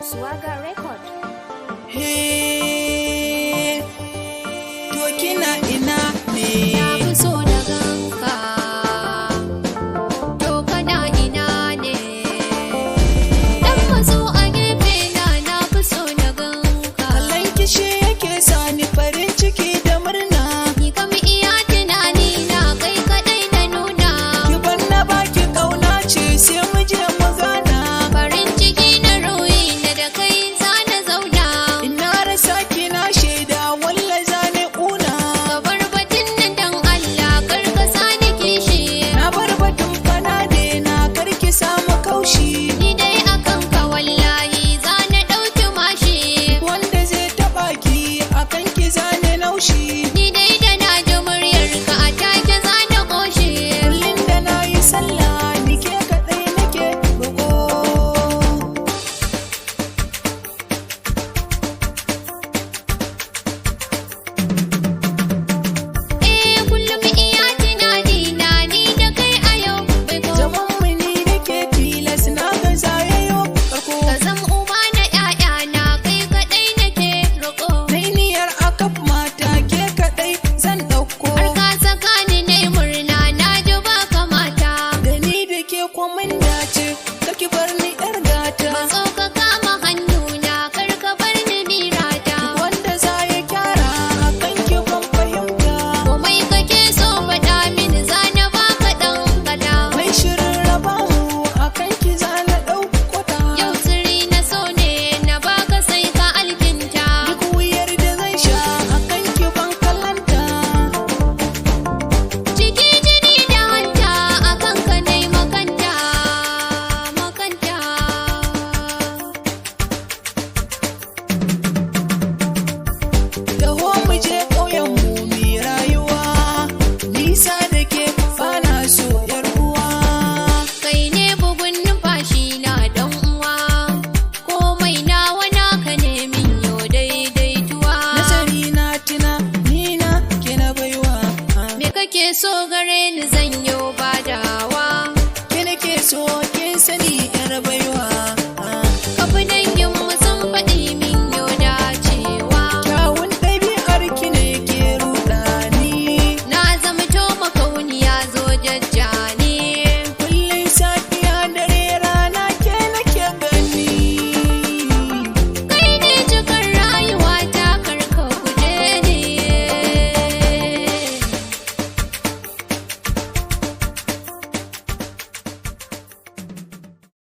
Swagger Record. Hey, to kina ina ne? Na fi so na ganka, to kana ina ne? Dan mazo a gefe na fi so na ganka. Kallon kishi yake sani farin ciki da murna. Ni kam iya tunani na kai kadai na nuna. Ki bar na baki kauna ce sai mu je mu gana. Farin ciki na ruhi na da kai za na zauna. Ina rasa ki na shaida walla zane kuna. Ka bar batun nan dan Allah kar ka sani kishi. Na bar batun fana na kar ki samu kaushi. Ni dai akan ka wallahi za na ɗauki mashi. Wanda zai taɓa ki akan ki zane naushi.